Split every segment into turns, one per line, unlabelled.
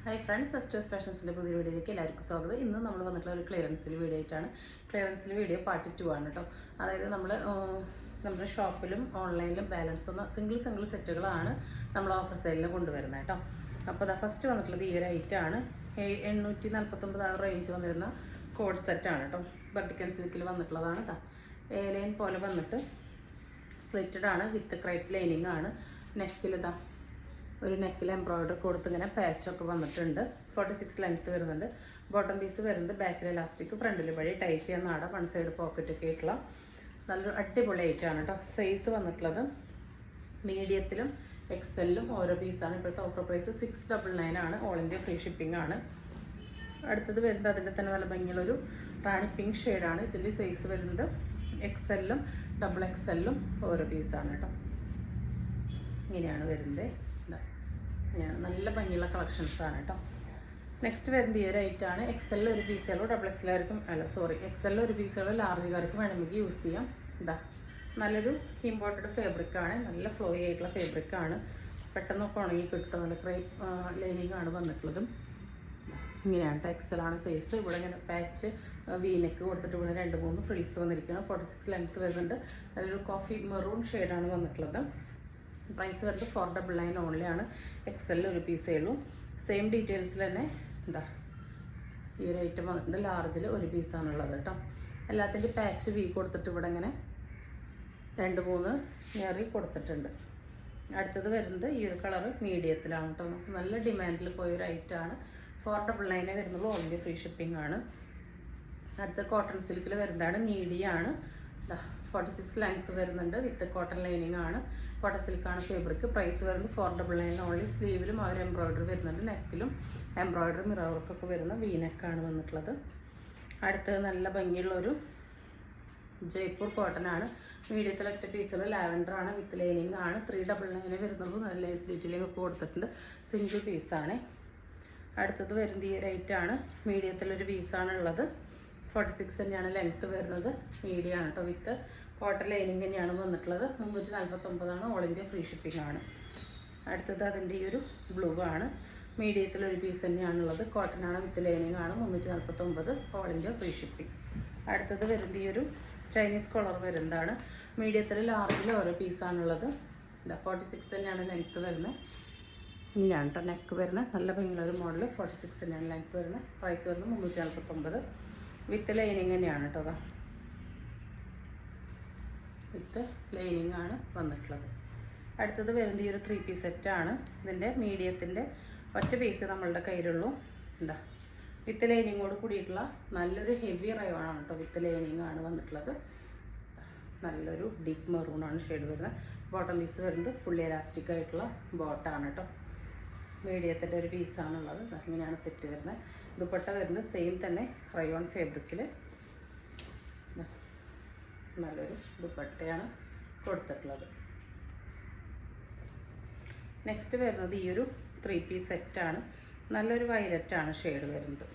Hi friends, sisters ഫാഷൻസിൻ്റെ പുതിയ വീഡിയോയിലേക്ക് എല്ലാവർക്കും സ്വാഗതം. ഇന്ന് നമ്മൾ വന്നിട്ടുള്ള ഒരു ക്ലിയറൻസിൽ വീഡിയോ ആയിട്ടാണ്. ക്ലിയറൻസിൽ വീഡിയോ പാർട്ട് 2 ആണ് കേട്ടോ. അതായത് നമ്മുടെ ഷോപ്പിലും ഓൺലൈനിലും ബാലൻസ് വന്ന സിംഗിൾ സെറ്റുകളാണ് നമ്മൾ ഓഫർ സെയിലിന് കൊണ്ടുവരുന്നത് കേട്ടോ. അപ്പോൾ അതാ ഫസ്റ്റ് വന്നിട്ടുള്ളത് ഈ ഒരു ഐറ്റമാണ്. 849 റേഞ്ച് വന്നിരുന്ന കോഡ് സെറ്റാണ് കേട്ടോ. ബർട്ടിക്കൻ സിൽക്കിൽ വന്നിട്ടുള്ളതാണ് കേട്ടോ. ലൈൻ പോലെ വന്നിട്ട് സ്ലിറ്റഡ് ആണ്, വിത്ത് ക്രൈപ്പ് ലൈനിങ് ആണ്. നെക്കിൽ ഇതാ ഒരു നെക്കിൽ എംബ്രോയിഡറി കൊടുത്ത് ഇങ്ങനെ പാച്ചൊക്കെ വന്നിട്ടുണ്ട്. 46 ലെങ്ത്ത് വരുന്നുണ്ട്. ബോട്ടം പീസ് വരുന്നത് ബാക്കിൽ ഇലാസ്റ്റിക്, ഫ്രണ്ടിൽ വഴി ടൈ ചെയ്യാൻ നാട, വൺ സൈഡ് പോക്കറ്റൊക്കെ ആയിട്ടുള്ള നല്ലൊരു അടിപൊളി ഐറ്റമാണ് കേട്ടോ. സൈസ് വന്നിട്ടുള്ളത് മീഡിയത്തിലും എക്സെല്ലും ഓരോ പീസാണ്. ഇപ്പോഴത്തെ ഓഫർ പ്രൈസ് 699 ആണ്. ഓൾ ഇന്ത്യ ഫ്രീ ഷിപ്പിംഗ് ആണ്. അടുത്തത് വരുന്നത് അതിൻ്റെ തന്നെ നല്ല ഭംഗിയുള്ളൊരു റാണി പിങ്ക് ഷെയ്ഡാണ്. ഇതിൻ്റെ സൈസ് വരുന്നത് എക്സെല്ലും ഡബിൾ എക്സെല്ലും ഓരോ പീസാണ് കേട്ടോ. ഇങ്ങനെയാണ് വരുന്നത്. നല്ല ഭംഗിയുള്ള കളക്ഷൻസാണ് കേട്ടോ. നെക്സ്റ്റ് വരുന്നത് ഈ ഒരു ഐറ്റമാണ്. എക്സെല്ലിൽ ഒരു പീസുകളോ ഡബിൾ എക്സലായിരിക്കും എക്സെല്ലിൽ ഒരു പീസുകളോ ലാർജുകാർക്കും വേണമെങ്കിൽ യൂസ് ചെയ്യാം. നല്ലൊരു ഇമ്പോർട്ടഡ് ഫാബ്രിക്കാണ്, നല്ല ഫ്ലോയി ആയിട്ടുള്ള ഫാബ്രിക്കാണ്. പെട്ടെന്നൊക്കെ ഉണങ്ങി കിട്ടും. നല്ല ക്രൈപ്പ് ലൈനിങ് ആണ് വന്നിട്ടുള്ളതും. ഇങ്ങനെയാണ് കേട്ടോ. എക്സലാണ് സൈസ്. ഇവിടെ ഇങ്ങനെ പാച്ച് വീനെക്ക് കൊടുത്തിട്ട് ഇവിടെ 2-3 ഫ്രിൽസ് വന്നിരിക്കണം. 46 ലെങ്ത്ത് വരുന്നുണ്ട്. അതിലൊരു കോഫി മെറൂൺ ഷെയ്ഡാണ് വന്നിട്ടുള്ളത്. പ്രൈസ് വരുന്നത് 499 ഓൺലി ആണ്. എക്സെല്ലിൽ ഒരു പീസേ ഉള്ളൂ. സെയിം ഡീറ്റെയിൽസിൽ തന്നെ ഈ ഒരു ഐറ്റം വന്നിട്ടുണ്ട്. ലാർജിൽ ഒരു പീസാണുള്ളത് കേട്ടോ. എല്ലാത്തിൻ്റെ പാച്ച് വി കൊടുത്തിട്ട് ഇവിടെ ഇങ്ങനെ 2-3 ഞെറി കൊടുത്തിട്ടുണ്ട്. അടുത്തത് വരുന്നത് ഈ ഒരു കളറ് മീഡിയത്തിലാണ് കേട്ടോ. നമുക്ക് നല്ല ഡിമാൻഡിൽ പോയൊരു ഐറ്റമാണ്. 499 വരുന്നുള്ളൂ. ഓൾ ഇന്ത്യ ഫ്രീ ഷിപ്പിംഗ് ആണ്. അടുത്ത കോട്ടൺ സിൽക്കിൽ വരുന്നതാണ്. മീഡിയാണ്. 46 ലെങ്ത്ത് വരുന്നുണ്ട്. വിത്ത് കോട്ടൺ ലൈനിങ് ആണ്. കോട്ടൺ സിൽക്കാണ് ഫാബ്രിക്. പ്രൈസ് വരുന്നത് 499 ഓൺലി. സ്ലീവിലും ആ ഒരു എംബ്രോയിഡറി വരുന്നുണ്ട്. നെക്കിലും എംബ്രോയിഡറി മിറർ വർക്കൊക്കെ വരുന്ന വി നെക്കാണ് വന്നിട്ടുള്ളത്. അടുത്തത് നല്ല ഭംഗിയുള്ളൊരു ജയ്പൂർ കോട്ടൺ ആണ്. മീഡിയത്തിൽ ഒറ്റ പീസുകൾ ലാവൻഡർ ആണ്, വിത്ത് ലൈനിങ് ആണ്. 399 വരുന്നത്. നല്ല ലേസ് ഡീറ്റെയിലിംഗ് ഒക്കെ കൊടുത്തിട്ടുണ്ട്. സിംഗിൾ പീസാണ്. അടുത്തത് വരുന്നത് ഈ ഒരു ഐറ്റാണ്. മീഡിയത്തിലൊരു പീസാണ് ഉള്ളത്. 46 തന്നെയാണ് ലെങ്ത്ത് വരുന്നത്. മീഡിയമാണ് കേട്ടോ. വിത്ത് കോട്ടൺ ലൈനിങ് തന്നെയാണ് വന്നിട്ടുള്ളത്. 349 ആണ്. ഓൾ ഇന്ത്യ ഫ്രീ ഷിപ്പിംഗ് ആണ്. അടുത്തത് അതിൻ്റെ ഈ ഒരു ബ്ലൂ ആണ്. മീഡിയത്തിലൊരു പീസ് തന്നെയാണുള്ളത്. കോട്ടൺ ആണ്, വിത്ത് ലൈനിങ് ആണ്. 349 ഓൾ ഇന്ത്യ ഫ്രീ ഷിപ്പിംഗ്. അടുത്തത് വരുന്നത് ഈ ഒരു ചൈനീസ് കളർ വരുന്നതാണ്. മീഡിയത്തിൽ ലാർജിൽ ഓരോ പീസാണുള്ളത്. 46 തന്നെയാണ് ലെങ്ത്ത് വരുന്നത്. ഇങ്ങനെയാണ് കേട്ടോ നെക്ക് വരുന്നത്. നല്ല ഭംഗിയുള്ളൊരു മോഡൽ. 46 തന്നെയാണ് ലെങ്ത്ത് വരുന്നത്. പ്രൈസ് വരുന്നത് 349. വിത്ത് ലൈനിങ് തന്നെയാണ് കേട്ടോ. വിത്ത് ലൈനിങ് ആണ് വന്നിട്ടുള്ളത്. അടുത്തത് വരുന്നത് ഈ ഒരു 3 പീസ് സെറ്റാണ്. ഇതിൻ്റെ മീഡിയത്തിൻ്റെ ഒറ്റ പീസ് നമ്മളുടെ കയ്യിലുള്ളൂ. വിത്ത് ലൈനിങ്ങോട് കൂടിയിട്ടുള്ള നല്ലൊരു ഹെവി റയോണാണ് കേട്ടോ. വിത്ത് ലൈനിങ് ആണ് വന്നിട്ടുള്ളത്. നല്ലൊരു ഡീപ്പ് മെറൂണാണ് ഷെയ്ഡ് വരുന്നത്. ബോട്ടം പീസ് വരുന്നത് ഫുള്ളി എലാസ്റ്റിക് ആയിട്ടുള്ള ബോട്ടാണ് കേട്ടോ. മീഡിയത്തിൻ്റെ ഒരു പീസാണുള്ളത്. ഇങ്ങനെയാണ് സെറ്റ് വരുന്നത്. ദുപ്പട്ട വരുന്നത് സെയിം തന്നെ റയോൺ ഫാബ്രിക്കിൽ നല്ലൊരു ദുപ്പട്ടയാണ് കൊടുത്തിട്ടുള്ളത്. നെക്സ്റ്റ് വരുന്നത് ഈ ഒരു 3 പീസ് സെറ്റാണ്. നല്ലൊരു വയലറ്റാണ് ഷെയ്ഡ് വരുന്നത്.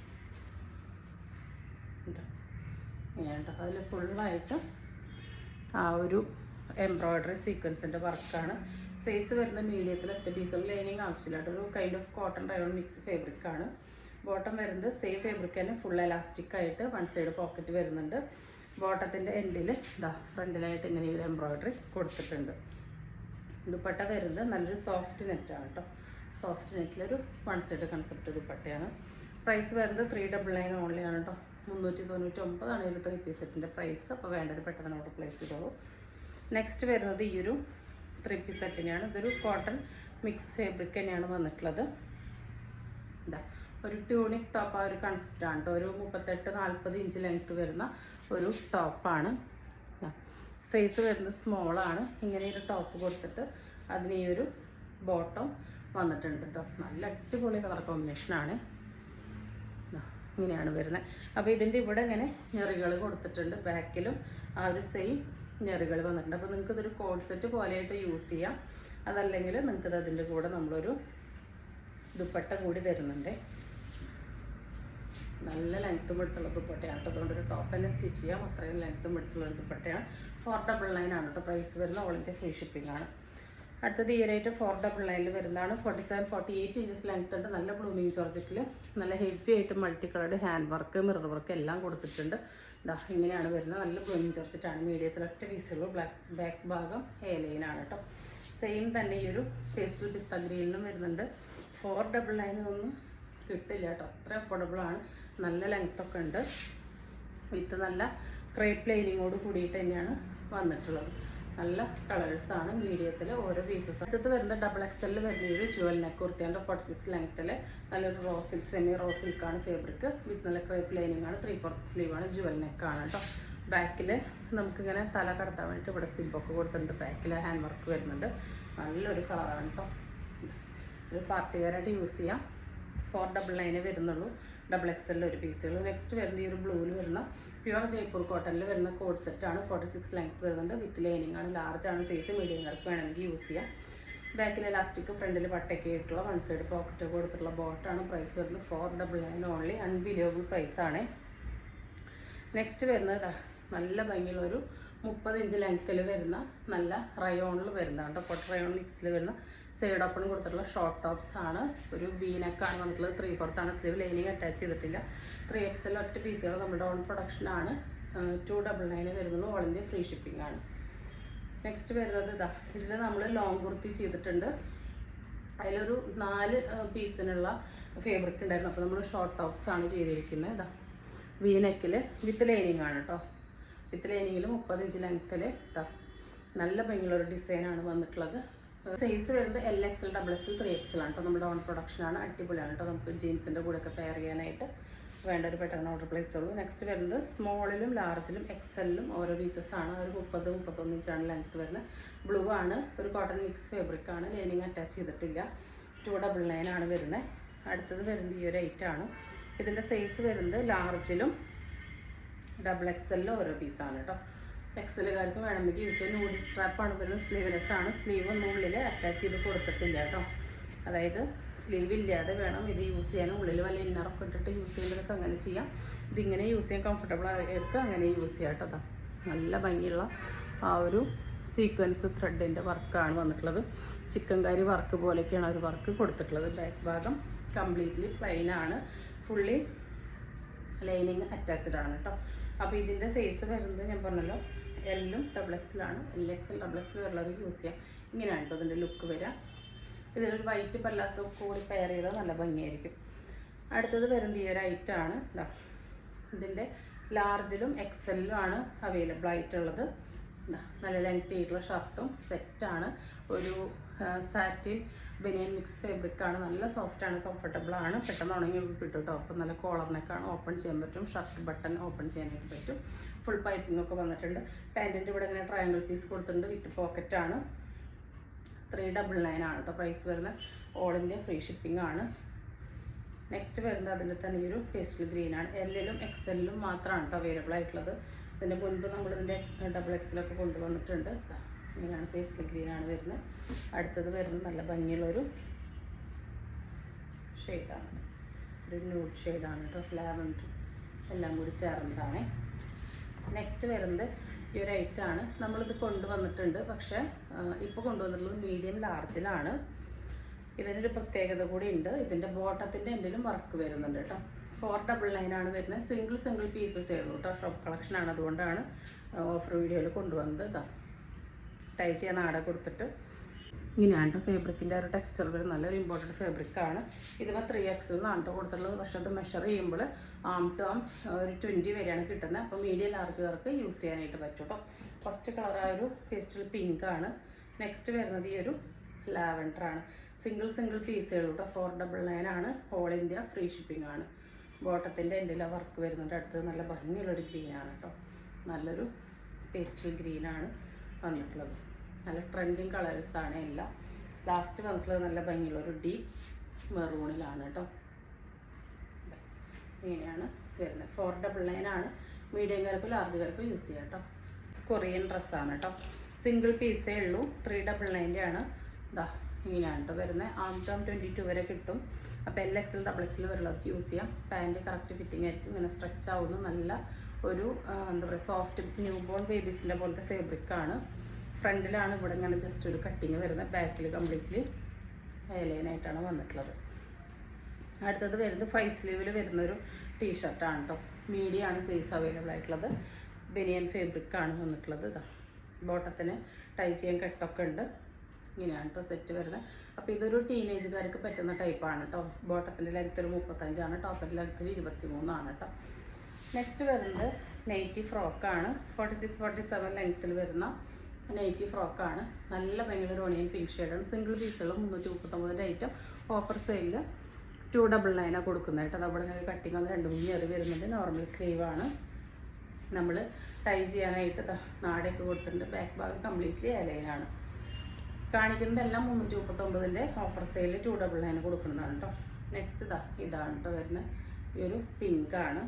ഇങ്ങനെയാണ്. അതിൽ ഫുള്ളായിട്ട് ആ ഒരു എംബ്രോയിഡറി സീക്വൻസിൻ്റെ വർക്കാണ്. സൈസ് വരുന്ന മീഡിയത്തിൽ ഒറ്റ പീസുകൾ. ലൈനിങ് ആവശ്യമില്ല. ഒരു kind of cotton rayon mix ഫാബ്രിക്കാണ്. ബോട്ടം വരുന്നത് സെയിം ഫാബ്രിക് തന്നെ, ഫുൾ എലാസ്റ്റിക് ആയിട്ട് വൺ സൈഡ് പോക്കറ്റ് വരുന്നുണ്ട്. ബോട്ടത്തിൻ്റെ എൻഡിൽ ഫ്രണ്ടിലായിട്ട് ഇങ്ങനെ ഒരു എംബ്രോയിഡറി കൊടുത്തിട്ടുണ്ട്. ദുപ്പട്ട വരുന്നത് നല്ലൊരു സോഫ്റ്റ് നെറ്റാണ് കേട്ടോ. സോഫ്റ്റ് നെറ്റിലൊരു വൺ സൈഡ് കൺസെപ്റ്റ് ദുപ്പട്ടയാണ്. പ്രൈസ് വരുന്നത് 399 ഓൺലി ആണ് കേട്ടോ. 399 ആണ് ഒരു 3 പീസ് സെറ്റിൻ്റെ പ്രൈസ്. അപ്പോൾ വേണ്ടത് പെട്ടെന്ന് ഓർഡർ പ്ലേസ് ചെയ്തോളൂ. നെക്സ്റ്റ് വരുന്നത് ഈ ഒരു 3 പീസ് സെറ്റ് തന്നെയാണ്. ഇതൊരു കോട്ടൺ മിക്സ് ഫാബ്രിക് തന്നെയാണ് വന്നിട്ടുള്ളത്. ഒരു ട്യൂണിക് ടോപ്പ് ആ ഒരു കൺസെപ്റ്റാണ് കേട്ടോ. ഒരു 38-40 ഇഞ്ച് ലെങ്ത്ത് വരുന്ന ഒരു ടോപ്പാണ്. സൈസ് വരുന്നത് സ്മോളാണ്. ഇങ്ങനെ ഒരു ടോപ്പ് കൊടുത്തിട്ട് അതിന് ഈ ഒരു ബോട്ടം വന്നിട്ടുണ്ട് കേട്ടോ. നല്ല അടിപൊളി കളർ കോമ്പിനേഷനാണ്. ഇങ്ങനെയാണ് വരുന്നത്. അപ്പോൾ ഇതിൻ്റെ ഇവിടെ ഇങ്ങനെ ഞെറികൾ കൊടുത്തിട്ടുണ്ട്. ബാക്കിലും ആ ഒരു സെയിം ഞെറികൾ വന്നിട്ടുണ്ട്. അപ്പോൾ നിങ്ങൾക്ക് ഇതൊരു കോഡ് സെറ്റ് പോലെയായിട്ട് യൂസ് ചെയ്യാം. അതല്ലെങ്കിൽ നിങ്ങൾക്കിത് അതിൻ്റെ കൂടെ നമ്മളൊരു ദുപ്പട്ട കൂടി തരുന്നുണ്ട്. നല്ല ലെങ്ത്തും എടുത്തുള്ള ദുപ്പട്ടയാണ് കേട്ടോ. അതുകൊണ്ടൊരു ടോപ്പ് തന്നെ സ്റ്റിച്ച് ചെയ്യാം. അത്രയും ലെങ്ത്തും എടുത്തുള്ള ഒരു ദുപ്പട്ടയാണ്. 499 ആണ് കേട്ടോ പ്രൈസ് വരുന്നത്. ഓൾ ഇന്ത്യ ഫ്രീ ഷിപ്പിംഗ് ആണ്. അടുത്തത് ഈ ഒരായിട്ട് 499 വരുന്നതാണ്. 47-48 ഇഞ്ചസ് ലെങ്ത് ഉണ്ട്. നല്ല ബ്ലൂമിങ് ജോർജറ്റിൽ നല്ല ഹെവി ആയിട്ട് multi coloured hand work mirror work എല്ലാം കൊടുത്തിട്ടുണ്ട്. ഇതാ ഇങ്ങനെയാണ് വരുന്നത്. നല്ല ബ്ലൂമിങ് ജോർജറ്റാണ്. മീഡിയത്തിൽ ഒറ്റ പീസുള്ളൂ. ബാക്ക് ഭാഗം ഹെയർലൈനാണ് കേട്ടോ. സെയിം തന്നെ ഈ ഒരു പേസ്റ്റൽ പിസ്ത ഗ്രീനിലും വരുന്നുണ്ട്. 499 ഒന്നും കിട്ടില്ല കേട്ടോ. അത്ര അഫോർഡബിളാണ്. നല്ല ലെങ്ത്തൊക്കെ ഉണ്ട്. വിത്ത് നല്ല ക്രേപ്പ് ലൈനിങ്ങോട് കൂടിയിട്ട് തന്നെയാണ് വന്നിട്ടുള്ളത്. നല്ല കളേഴ്സാണ്. മീഡിയത്തിൽ ഓരോ പീസസ്. അടുത്തത് വരുന്നത് XXL വരുന്ന ഒരു ജുവൽ നെക്ക് കുർത്തിയാണ്. 46 ലെങ്ത്തിൽ നല്ലൊരു സിൽക്ക് സെമി സിൽക്കാണ് ഫാബ്രിക്. വിത്ത് നല്ല ക്രേപ്പ് ലൈനിങ് ആണ്. 3/4 സ്ലീവാണ്. ജുവൽ നെക്കാണ് കേട്ടോ. ബാക്കിൽ നമുക്കിങ്ങനെ തല കടത്താൻ വേണ്ടിയിട്ട് ഇവിടെ സിബൊക്കെ കൊടുത്തിട്ടുണ്ട്. ബാക്കിൽ ഹാൻഡ് വർക്ക് വരുന്നുണ്ട്. നല്ലൊരു കളറാണ് കേട്ടോ. ഒരു പാർട്ടി വെയറായിട്ട് യൂസ് ചെയ്യാം. 499 വരുന്നുള്ളൂ. XXL ഒരു പീസുകൾ. നെക്സ്റ്റ് വരുന്ന ഈ ഒരു ബ്ലൂവിൽ വരുന്ന പ്യുവർ ജയ്പൂർ കോട്ടണിൽ വരുന്ന കോഡ് സെറ്റാണ്. 46 ലെങ്ത് വരുന്നുണ്ട്. വിത്ത് ലൈനിങ് ആണ്. ലാർജ് ആണ് സൈസ്. മീഡിയങ്ങൾക്ക് വേണമെങ്കിൽ യൂസ് ചെയ്യാം. ബാക്കിൽ ഇലാസ്റ്റിക്, ഫ്രണ്ടിൽ പട്ടയ്ക്ക് ആയിട്ടുള്ള വൺ സൈഡ് പോക്കറ്റ് കൊടുത്തിട്ടുള്ള ബോട്ടാണ്. പ്രൈസ് വരുന്നത് 499 ഓൺലി. അൺബിലീവബിൾ പ്രൈസാണ്. നെക്സ്റ്റ് വരുന്നത് നല്ല ഭംഗിയുള്ളൊരു 30 ഇഞ്ച് ലെങ്ത്തിൽ വരുന്ന നല്ല റയോണിൽ വരുന്നതാണ്. പൊട്ട് റയോൺ മിക്സിൽ വരുന്ന സൈഡ് ഓപ്പൺ കൊടുത്തിട്ടുള്ള ഷോർട്ട് ടോപ്സ് ആണ്. ഒരു വീനക്കാണ് വന്നിട്ടുള്ളത്. 3/4 ആണ് സ്ലീവ്. ലൈനിങ് അറ്റാച്ച് ചെയ്തിട്ടില്ല. 3XL ഒറ്റ പീസുകൾ നമ്മുടെ ഓൺ പ്രൊഡക്ഷൻ ആണ്. 299 വരുന്നുള്ളൂ. ഓൾ ഇന്ത്യ ഫ്രീ ഷിപ്പിംഗ് ആണ്. നെക്സ്റ്റ് വരുന്നത് ഇതാ. ഇതിൽ നമ്മൾ ലോങ് കുർത്തി ചെയ്തിട്ടുണ്ട്. അതിലൊരു 4 പീസിനുള്ള ഫാബ്രിക് ഉണ്ടായിരുന്നു. അപ്പോൾ നമ്മൾ ഷോർട്ട് ടോപ്സ് ആണ് ചെയ്തിരിക്കുന്നത്. ഇതാ വീനെക്കിൽ വിത്ത് ലൈനിങ് ആണ് കേട്ടോ. വിത്ത് ലൈനിങ്ങിൽ 30 ഇഞ്ച് ലെങ്ത്തിൽ ഇതാ നല്ല ഭംഗിയുള്ളൊരു ഡിസൈനാണ് വന്നിട്ടുള്ളത്. സൈസ് വരുന്നത് LXL, XXL, 3XL ആണ് കേട്ടോ. നമ്മുടെ ഓൺ പ്രൊഡക്ഷനാണ്. അടിപൊളിയാണ് കേട്ടോ. നമുക്ക് ജീൻസിൻ്റെ കൂടെയൊക്കെ പെയർ ചെയ്യാനായിട്ട് വേണ്ട ഒരു പെട്ടെന്ന് ഓർഡർ പ്ലേസ് ഉള്ളൂ. നെക്സ്റ്റ് വരുന്നത് സ്മോളിലും ലാർജിലും XLലും ഓരോ പീസസ് ആണ്. ഒരു 30-31 ഇഞ്ചാണ് ലെങ്ത് വരുന്നത്. ബ്ലൂ ആണ്. ഒരു കോട്ടൺ മിക്സ് ഫാബ്രിക് ആണ്. ലൈനിങ് അറ്റാച്ച് ചെയ്തിട്ടില്ല. 299 ആണ് വരുന്നത്. അടുത്തത് വരുന്നത് ഈ ഒരു ഐറ്റാണ്. ഇതിൻ്റെ സൈസ് വരുന്നത് ലാർജിലും XXLലും ഓരോ പീസാണ് കേട്ടോ. XLകാർക്ക് വേണമെങ്കിൽ യൂസ് ചെയ്യാൻ. നൂഡിൽ സ്ട്രാപ്പാണ് വരുന്നത്. സ്ലീവ്ലെസ് ആണ്. സ്ലീവ് ഒന്നും ഉള്ളിൽ അറ്റാച്ച് ചെയ്ത് കൊടുത്തിട്ടില്ല കേട്ടോ. അതായത് സ്ലീവ് ഇല്ലാതെ വേണം ഇത് യൂസ് ചെയ്യാൻ. ഉള്ളിൽ വല്ല ഇന്നറൊക്കെ ഇട്ടിട്ട് യൂസ് ചെയ്യുന്നതൊക്കെ അങ്ങനെ ചെയ്യാം. ഇതിങ്ങനെ യൂസ് ചെയ്യാൻ കംഫർട്ടബിൾ ആയിരിക്കും. അങ്ങനെ യൂസ് ചെയ്യാം കേട്ടോ. നല്ല ഭംഗിയുള്ള ആ ഒരു സീക്വൻസ് ത്രെഡിൻ്റെ വർക്കാണ് വന്നിട്ടുള്ളത്. ചിക്കൻ കറി വർക്ക് പോലെയൊക്കെയാണ് ഒരു വർക്ക് കൊടുത്തിട്ടുള്ളത്. ബാക്ക് ഭാഗം കംപ്ലീറ്റ്ലി പ്ലെയിൻ ആണ്. ഫുള്ളി ലൈനിങ് അറ്റാച്ച്ഡ് ആണ് കേട്ടോ. അപ്പോൾ ഇതിൻ്റെ സൈസ് വരുന്നത് ഞാൻ പറഞ്ഞല്ലോ Lലും XXL ആണ്. LXL, XXL വരുന്നവർക്ക് യൂസ് ചെയ്യാം. ഇങ്ങനെയാണ് കേട്ടോ ഇതിൻ്റെ ലുക്ക് വരിക. ഇതിലൊരു വൈറ്റ് പല്ലാസോ കൂടി പെയർ ചെയ്താൽ നല്ല ഭംഗിയായിരിക്കും. അടുത്തത് വരുന്നത് ഈ ഒരു ഐറ്റാണ്. ഇതാ ഇതിൻ്റെ ലാർജിലും XLലും ആണ് അവൈലബിൾ ആയിട്ടുള്ളത്. നല്ല ലെങ്ത് ആയിട്ടുള്ള ഷർട്ടും സെറ്റാണ്. ഒരു സാറ്റിൻ ബനിയൻ മിക്സ് ഫാബ്രിക്കാണ്. നല്ല സോഫ്റ്റാണ്. കംഫർട്ടബിളാണ്. പെട്ടെന്ന് ഉണങ്ങി കിട്ടും കേട്ടോ. അപ്പോൾ നല്ല കോളർ നെക്കാണ്. ഓപ്പൺ ചെയ്യാൻ പറ്റും. ഷർട്ട് ബട്ടൺ ഓപ്പൺ ചെയ്യാനായിട്ട് പറ്റും. ഫുൾ പൈപ്പിംഗ് ഒക്കെ വന്നിട്ടുണ്ട്. പാൻറ്റിൻ്റെ ഇവിടെ ഇങ്ങനെ ട്രയാങ്കിൾ പീസ് കൊടുത്തിട്ടുണ്ട്. വിത്ത് പോക്കറ്റാണ്. 399 ആണ് കേട്ടോ പ്രൈസ് വരുന്നത്. ഓൾ ഇന്ത്യ ഫ്രീ ഷിപ്പിംഗ് ആണ്. നെക്സ്റ്റ് വരുന്നത് അതിൻ്റെ തന്നെ ഈ ഒരു പേസ്റ്റൽ ഗ്രീനാണ്. Lലും XLലും മാത്രമാണ് കേട്ടോ അവൈലബിൾ ആയിട്ടുള്ളത്. ഇതിൻ്റെ മുൻപ് നമ്മളിതിൻ്റെ XXLൊക്കെ കൊണ്ടുവന്നിട്ടുണ്ട്. ഇങ്ങനെയാണ് പേസ്റ്റൽ ഗ്രീനാണ് വരുന്നത്. അടുത്തത് വരുന്നത് നല്ല ഭംഗിയുള്ളൊരു ഷെയ്ഡാണ്. ഒരു ന്യൂഡ് ഷെയ്ഡാണ് കേട്ടോ. ലാവൻഡർ എല്ലാം കൂടി ചേർന്നതാണ്. നെക്സ്റ്റ് വരുന്നത് ഈ ഒരു ഐറ്റാണ്. നമ്മളിത് കൊണ്ടുവന്നിട്ടുണ്ട്. പക്ഷേ ഇപ്പോൾ കൊണ്ടുവന്നിട്ടുള്ളത് മീഡിയം ലാർജിലാണ്. ഇതിനൊരു പ്രത്യേകത കൂടി ഉണ്ട്. ഇതിൻ്റെ ബോട്ടത്തിൻ്റെ എൻഡിലും വർക്ക് വരുന്നുണ്ട് കേട്ടോ. 499 ആണ് വരുന്നത്. സിംഗിൾ പീസസേ ഉള്ളൂ കേട്ടോ. ഷോപ്പ് കളക്ഷനാണ്. അതുകൊണ്ടാണ് ഓഫർ വീഡിയോയിൽ കൊണ്ടുവന്നത്. ഇതാ ടൈ ചെയ്യാൻ ആടെ കൊടുത്തിട്ട് ഇങ്ങനെയാണ് കേട്ടോ ഫാബ്രിക്കിൻ്റെ ഒരു ടെക്സ്ചർ വരും. നല്ലൊരു ഇമ്പോർട്ടൻറ്റ് ഫാബ്രിക്കാണ്. ഇതിന് 3XL എന്നാണ് കേട്ടോ കൊടുത്തിട്ടുള്ളത്. പക്ഷേ അത് മെഷർ ചെയ്യുമ്പോൾ ആം ടു ആം ഒരു 20 വരെയാണ് കിട്ടുന്നത്. അപ്പോൾ മീഡിയം ലാർജുകാർക്ക് യൂസ് ചെയ്യാനായിട്ട് പറ്റും കേട്ടോ. ഫസ്റ്റ് കളർ ആ ഒരു പേസ്റ്റൽ പിങ്ക് ആണ്. നെക്സ്റ്റ് വരുന്നത് ഈ ഒരു ലാവൻഡറാണ്. സിംഗിൾ പീസേ ഉള്ളൂ കേട്ടോ. 499 ആണ്. ഓൾ ഇന്ത്യ ഫ്രീ ഷിപ്പിംഗ് ആണ്. ബോട്ടത്തിൻ്റെ എൻഡിലെ വർക്ക് വരുന്നുണ്ട്. അടുത്തത് നല്ല ഭംഗിയുള്ളൊരു ഗ്രീനാണ് കേട്ടോ. നല്ലൊരു പേസ്റ്റൽ ഗ്രീനാണ് വന്നിട്ടുള്ളത്. നല്ല ട്രെൻഡിങ് കളേഴ്സാണ് എല്ലാം. ലാസ്റ്റ് വന്നിട്ടുള്ളത് നല്ല ഭംഗിയുള്ളൊരു ഡീപ്പ് മെറൂണിലാണ് കേട്ടോ. ഇങ്ങനെയാണ് വരുന്നത്. 499 ആണ്. മീഡിയംകാർക്കും ലാർജുകാർക്കും യൂസ് ചെയ്യാം കേട്ടോ. കൊറിയൻ ഡ്രസ്സാണ് കേട്ടോ. സിംഗിൾ പീസേ ഉള്ളൂ. 399 ആണ്. ഇതാ ഇങ്ങനെയാണ് കേട്ടോ വരുന്നത്. ആം ടു ആം 22 വരെ കിട്ടും. അപ്പോൾ LXL, XXL വരുന്നവർക്ക് യൂസ് ചെയ്യാം. പാൻറ്റ് കറക്റ്റ് ഫിറ്റിംഗ് ആയിരിക്കും. ഇങ്ങനെ സ്ട്രെച്ച് ആവുന്നു. നല്ല ഒരു എന്താ പറയുക സോഫ്റ്റ് ന്യൂ ബോൺ ബേബീസിൻ്റെ പോലത്തെ ഫാബ്രിക്കാണ്. ഫ്രണ്ടിലാണ് ഇവിടെ ഇങ്ങനെ ജസ്റ്റ് ഒരു കട്ടിങ് വരുന്നത്, ബാക്കിൽ കംപ്ലീറ്റ്ലി എയർലൈനായിട്ടാണ് വന്നിട്ടുള്ളത്. അടുത്തത് വരുന്നത് 5 സ്ലീവിൽ വരുന്നൊരു ടീഷർട്ടാണ് കേട്ടോ. മീഡിയമാണ് സൈസ് അവൈലബിൾ ആയിട്ടുള്ളത്. ബനിയൻ ഫാബ്രിക്കാണ് വന്നിട്ടുള്ളത്. ഇതാ ബോട്ടത്തിന് ടൈ ചെയ്യാൻ കെട്ടൊക്കെ ഉണ്ട്. ഇങ്ങനെയാണ് കേട്ടോ സെറ്റ് വരുന്നത്. അപ്പോൾ ഇതൊരു ടീനേജുകാർക്ക് പറ്റുന്ന ടൈപ്പാണ് കേട്ടോ. ബോട്ടത്തിൻ്റെ ലെങ്ത്ത് ഒരു 35ആണ്, ടോപ്പിൻ്റെ ലെങ്ത്തിൽ 23 കേട്ടോ. നെക്സ്റ്റ് വരുന്നത് നൈറ്റി ഫ്രോക്കാണ്. 46-47 ലെങ്ത്തിൽ വരുന്ന നൈറ്റി ഫ്രോക്കാണ്. നല്ല ഭയങ്കര ഓണിയൻ പിങ്ക് ഷെയ്ഡാണ്. സിംഗിൾ പീസുകളും 339 ഐറ്റം. ഓഫർ സെയിലിൽ 299 കൊടുക്കുന്നത് കേട്ടോ. അതവിടെ ഇങ്ങനെ കട്ടിങ് വന്ന് 2-3 എറി വരുന്നുണ്ട്. നോർമൽ സ്ലീവാണ്. നമ്മൾ ടൈ ചെയ്യാനായിട്ട് നാടൊക്കെ കൊടുത്തിട്ടുണ്ട്. ബാക്ക് ഭാഗം കംപ്ലീറ്റ്ലി അലൈനാണ്. കാണിക്കുന്നതെല്ലാം 339 ഓഫർ സെയിലിൽ 299 കൊടുക്കുന്നതാണ് കേട്ടോ. നെക്സ്റ്റ് ഇതാണ് കേട്ടോ വരുന്നത്. ഈ ഒരു പിങ്കാണ്.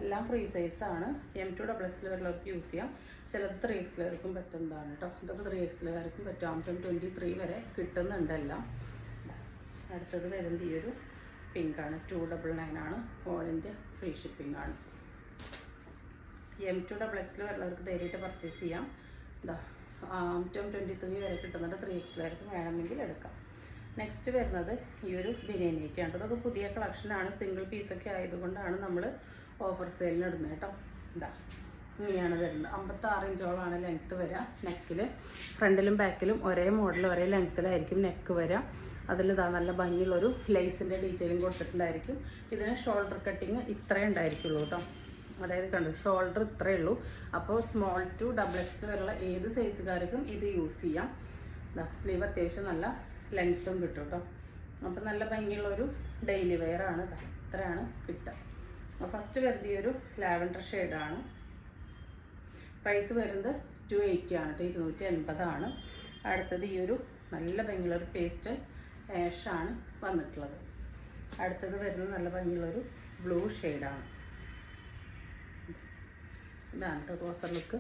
എല്ലാം ഫ്രീ സൈസാണ്. M2 XXL വരെയുള്ളവർക്ക് യൂസ് ചെയ്യാം. ചിലത് 3XL പറ്റുന്നതാണ് കേട്ടോ. ഇതൊക്കെ 3XL പറ്റും. Amazon 23 വരെ കിട്ടുന്നുണ്ട് എല്ലാം. അടുത്തത് വരുന്നത് ഈ ഒരു പിങ്കാണ്. 299 ആണ്. ഓൾ ഇന്ത്യ ഫ്രീ ഷിപ്പിംഗ് ആണ്. M2 XXL വരെയുള്ളവർക്ക് ധൈര്യമായിട്ട് പർച്ചേസ് ചെയ്യാം. Amazon 23 വരെ കിട്ടുന്നുണ്ട്. 3XL വേണമെങ്കിൽ എടുക്കാം. നെക്സ്റ്റ് വരുന്നത് ഈ ഒരു ബനിയൻ നൈറ്റിയാണ്. ഇതൊക്കെ പുതിയ കളക്ഷനാണ്. സിംഗിൾ പീസൊക്കെ ആയതുകൊണ്ടാണ് നമ്മൾ ഓഫർ സെയിലിന് ഇടുന്നത് കേട്ടോ. ഇങ്ങനെയാണ് വരുന്നത്. 56 ഇഞ്ചോളാണ് ലെങ്ത്ത് വരിക. നെക്കിൽ ഫ്രണ്ടിലും ബാക്കിലും ഒരേ മോഡൽ ഒരേ ലെങ്ത്തിലായിരിക്കും നെക്ക് വരിക. അതിൽ നല്ല ഭംഗിയുള്ളൊരു ലേസിൻ്റെ ഡീറ്റെയിലും കൊടുത്തിട്ടുണ്ടായിരിക്കും. ഇതിന് ഷോൾഡർ കട്ടിങ് ഇത്രേ ഉണ്ടായിരിക്കുള്ളൂ കേട്ടോ. അതായത് കണ്ടു ഷോൾഡർ ഇത്രയേ ഉള്ളൂ. അപ്പോൾ സ്മോൾ ടു XXL വരെയുള്ള ഏത് സൈസുകാർക്കും ഇത് യൂസ് ചെയ്യാം. സ്ലീവ് അത്യാവശ്യം നല്ല ലെങ്ത്തും കിട്ടും കേട്ടോ. അപ്പോൾ നല്ല ഭംഗിയുള്ളൊരു ഡെയിലി വെയർ ആണ്. ഇത്രയാണ് കിട്ടുക. ഫസ്റ്റ് വരുന്നത് ഈ ഒരു ലാവൻഡർ ഷെയ്ഡാണ്. പ്രൈസ് വരുന്നത് 280 ആണ് കേട്ടോ. 280 അടുത്തത് ഈ ഒരു നല്ല ഭംഗിയുള്ളൊരു പേസ്റ്റൽ ആഷാണ് വന്നിട്ടുള്ളത്. അടുത്തത് വരുന്നത് നല്ല ഭംഗിയുള്ളൊരു ബ്ലൂ ഷെയ്ഡാണ്. ഇതാണ് കേട്ടോ റോസർ ലുക്ക്.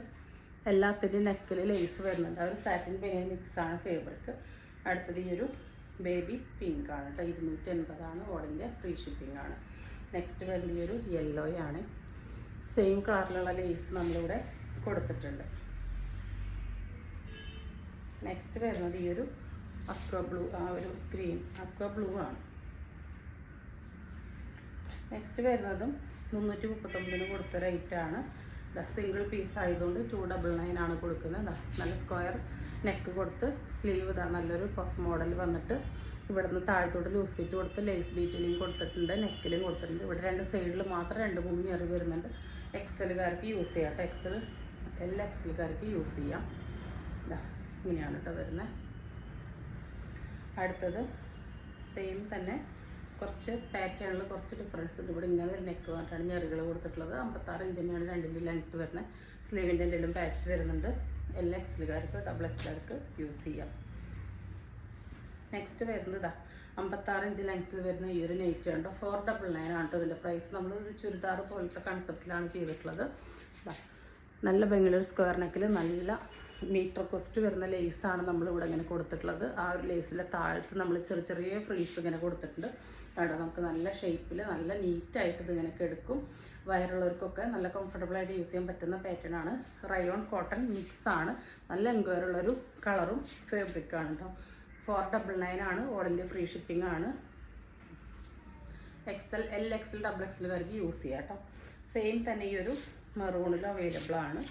എല്ലാത്തിൻ്റെയും നെക്കിൽ ലേസ് വരുന്നുണ്ട്. ആ ഒരു സാറ്റിൻ ബനിയൻ മിക്സാണ് ഫേബ്രിക്. അടുത്തത് ഈ ഒരു ബേബി പിങ്ക് ആണ് കേട്ടോ. 280 ഓൾ ഇന്ത്യ ഫ്രീ ഷിപ്പിംഗ് ആണ്. നെക്സ്റ്റ് വരുന്ന ഈ ഒരു യെല്ലോയാണ്. സെയിം കളറിലുള്ള ലേസ് നമ്മളിവിടെ കൊടുത്തിട്ടുണ്ട്. നെക്സ്റ്റ് വരുന്നത് ഈ ഒരു അക്വ ബ്ലൂ, ആ ഒരു ഗ്രീൻ അക്വ ബ്ലൂ ആണ്. നെക്സ്റ്റ് വരുന്നതും 339 കൊടുത്തൊരു ഐറ്റമാണ്. സിംഗിൾ പീസ് ആയതുകൊണ്ട് 299 ആണ് കൊടുക്കുന്നത്. നല്ല സ്ക്വയർ നെക്ക് കൊടുത്ത് സ്ലീവ് നല്ലൊരു പഫ് മോഡൽ വന്നിട്ട് ഇവിടെ നിന്ന് താഴത്തോട്ട് ലൂസ് ഫിറ്റ് കൊടുത്ത് ലേസ് ഡീറ്റെയിലിംഗ് കൊടുത്തിട്ടുണ്ട്. നെക്കിലും കൊടുത്തിട്ടുണ്ട്. ഇവിടെ 2 സൈഡിൽ മാത്രം 2-3 ഞെറി വരുന്നുണ്ട്. XLകാർക്ക് യൂസ് ചെയ്യാം കേട്ടോ. XLകാർക്ക് യൂസ് ചെയ്യാം. ഇങ്ങനെയാണ് കേട്ടോ വരുന്നത്. അടുത്തത് സെയിം തന്നെ കുറച്ച് പാറ്റേണിൽ കുറച്ച് ഡിഫറൻസ് ഉണ്ട്. ഇവിടെ ഇങ്ങനെ ഒരു നെക്ക് വന്നിട്ടാണ് ഞെറികൾ കൊടുത്തിട്ടുള്ളത്. 56 ഇഞ്ച് തന്നെയാണ് രണ്ടിൻ്റെ ലെങ്ത്ത് വരുന്നത്. സ്ലീവിൻ്റെ എന്തെങ്കിലും പാച്ച് വരുന്നുണ്ട്. XLകാർക്ക് XXLകാർക്ക് യൂസ് ചെയ്യാം. നെക്സ്റ്റ് വരുന്നത് 56 ഇഞ്ച് ലെങ്ത്തിൽ വരുന്ന ഈ ഒരു നൈറ്റ് ഉണ്ട്. 499 ആണ് കേട്ടോ. ഇതിൻ്റെ പ്രൈസ് നമ്മൾ ഒരു ചുരിദാർ പോലത്തെ കൺസെപ്റ്റിലാണ് ചെയ്തിട്ടുള്ളത്. നല്ല ഭംഗിയുള്ളൊരു സ്ക്വയർ നെക്കിൽ നല്ല മീറ്റർ കോസ്റ്റ് വരുന്ന ലേസാണ് നമ്മളിവിടെ ഇങ്ങനെ കൊടുത്തിട്ടുള്ളത്. ആ ഒരു ലേസിൻ്റെ താഴത്ത് നമ്മൾ ചെറിയ ഫ്രീസ് ഇങ്ങനെ കൊടുത്തിട്ടുണ്ട്. അവിടെ നമുക്ക് നല്ല ഷേപ്പിൽ നല്ല നീറ്റായിട്ട് ഇതിങ്ങനെ എടുക്കും. വയറുള്ളവർക്കൊക്കെ നല്ല കംഫർട്ടബിളായിട്ട് യൂസ് ചെയ്യാൻ പറ്റുന്ന പാറ്റേൺ ആണ്. റയോൺ കോട്ടൺ മിക്സാണ്. നല്ല എൻക്വയറുള്ളൊരു കളറും ഫാബ്രിക്കാണ് കേട്ടോ. 499 ആണ്. ഓൾ ഇന്ത്യ ഫ്രീ ഷിപ്പിംഗ് ആണ്. XL XXLകാർക്ക് യൂസ് ചെയ്യാം കേട്ടോ. സെയിം തന്നെ ഈ ഒരു മെറൂണിൽ അവൈലബിൾ ആണ്.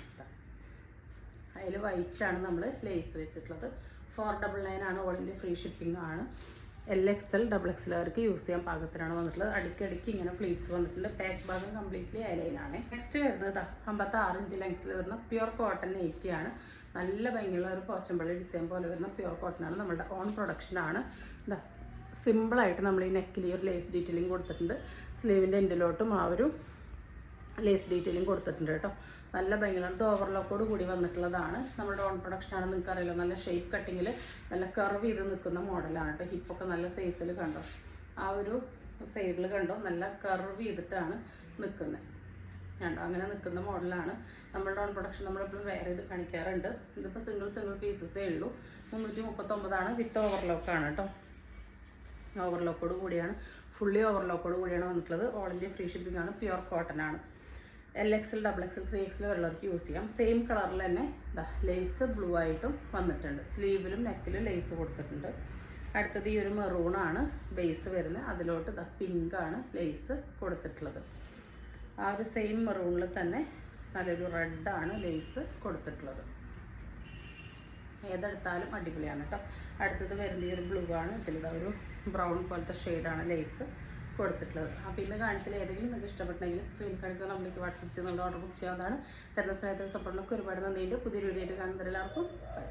അതിൽ വൈറ്റാണ് നമ്മൾ ലേസ് വെച്ചിട്ടുള്ളത്. 499 ആണ്. ഓൾ ഇന്ത്യ ഫ്രീ ഷിപ്പിംഗ് ആണ്. XL XXLകാർക്ക് യൂസ് ചെയ്യാൻ പാകത്തിനാണ് വന്നിട്ടുള്ളത്. അടിക്കടിക്ക് ഇങ്ങനെ പ്ലീറ്റ്സ് വന്നിട്ടുണ്ട്. ബാക്ക് ഭാഗം കംപ്ലീറ്റ്ലി അലൈനാണ്. നെക്സ്റ്റ് വരുന്നത് 56 ഇഞ്ച് ലെങ്ത്തിൽ വരുന്ന പ്യുർ കോട്ടൺ നൈറ്റിയാണ്. നല്ല ഭംഗിയുള്ള ഒരു പോച്ചമ്പള്ളി ഡിസൈൻ പോലെ വരുന്ന പ്യുർ കോട്ടനാണ്. നമ്മുടെ ഓൺ പ്രൊഡക്ഷനാണ്. സിമ്പിളായിട്ട് നമ്മൾ ഈ നെക്കിൽ ഈ ഒരു ലേസ് ഡീറ്റെയിലിംഗ് കൊടുത്തിട്ടുണ്ട്. സ്ലീവിൻ്റെ എൻഡിലോട്ടും ആ ഒരു ലേസ് ഡീറ്റെയിലിംഗ് കൊടുത്തിട്ടുണ്ട് കേട്ടോ. നല്ല ഭംഗിയാണ്. ഇത് ഓവർലോക്കോട് കൂടി വന്നിട്ടുള്ളതാണ്. നമ്മുടെ ഓൺ പ്രൊഡക്ഷനാണ്. നിങ്ങൾക്ക് അറിയില്ല, നല്ല ഷേപ്പ് കട്ടിങ്ങിൽ നല്ല കർവ് ചെയ്ത് നിൽക്കുന്ന മോഡലാണ് കേട്ടോ. ഹിപ്പൊക്കെ നല്ല സൈസിൽ കണ്ടോ, ആ ഒരു സൈഡിൽ കണ്ടോ നല്ല കർവ് ചെയ്തിട്ടാണ് നിൽക്കുന്നത് കണ്ടോ. അങ്ങനെ നിൽക്കുന്ന മോഡലാണ് നമ്മളുടെ ഓൺ പ്രൊഡക്ഷൻ. നമ്മളെപ്പോഴും വേറെ ഇത് കാണിക്കാറുണ്ട്. ഇതിപ്പോൾ സിംഗിൾ പീസസേ ഉള്ളൂ. 339 വിത്ത് ഓവർലോക്കാണ് കേട്ടോ. ഓവർലോക്കോട് കൂടിയാണ്, ഫുള്ളി ഓവർലോക്കോട് കൂടിയാണ് വന്നിട്ടുള്ളത്. ഓൾ ഇന്ത്യ ഫ്രീ ഷിപ്പിംഗ് ആണ്. പ്യുർ കോട്ടൺ ആണ്. LXL, XXL, 3XL വരെയുള്ളവർക്ക് യൂസ് ചെയ്യാം. സെയിം കളറിൽ തന്നെ ലേസ് ബ്ലൂ ആയിട്ടും വന്നിട്ടുണ്ട്. സ്ലീവിലും നെക്കിലും ലേസ് കൊടുത്തിട്ടുണ്ട്. അടുത്തത് ഈ ഒരു മെറൂണാണ് ബേസ് വരുന്നത്. അതിലോട്ട് പിങ്കാണ് ലേസ് കൊടുത്തിട്ടുള്ളത്. ആ ഒരു സെയിം മെറൂണിൽ തന്നെ നല്ലൊരു റെഡാണ് ലേസ് കൊടുത്തിട്ടുള്ളത്. ഏതെടുത്താലും അടിപൊളിയാണ് കേട്ടോ. അടുത്തത് വരുന്നത് ഈ ഒരു ബ്ലൂ ആണ്. ഇതിലിതാ ഒരു ബ്രൗൺ പോലത്തെ ഷെയ്ഡാണ് ലേസ് കൊടുത്തിട്ടുള്ളത്. അപ്പോൾ ഇന്ന് കാണിച്ചാൽ ഏതെങ്കിലും നിങ്ങൾക്ക് ഇഷ്ടപ്പെട്ടെങ്കിൽ സ്ക്രീൻ കാണിക്കുന്ന നമ്മൾക്ക് വാട്സപ്പ് ചെയ്ത് ഓർഡർ ബുക്ക് ചെയ്യാവുന്നതാണ്. തരുന്ന സ്നേഹത്തിന് സപ്പോർട്ടിനൊക്കെ ഒരുപാട് നന്ദിയുണ്ട്. പുതിയൊരു വീഡിയോ ആയിട്ട് കാണുന്നവരെല്ലാവർക്കും ബൈ.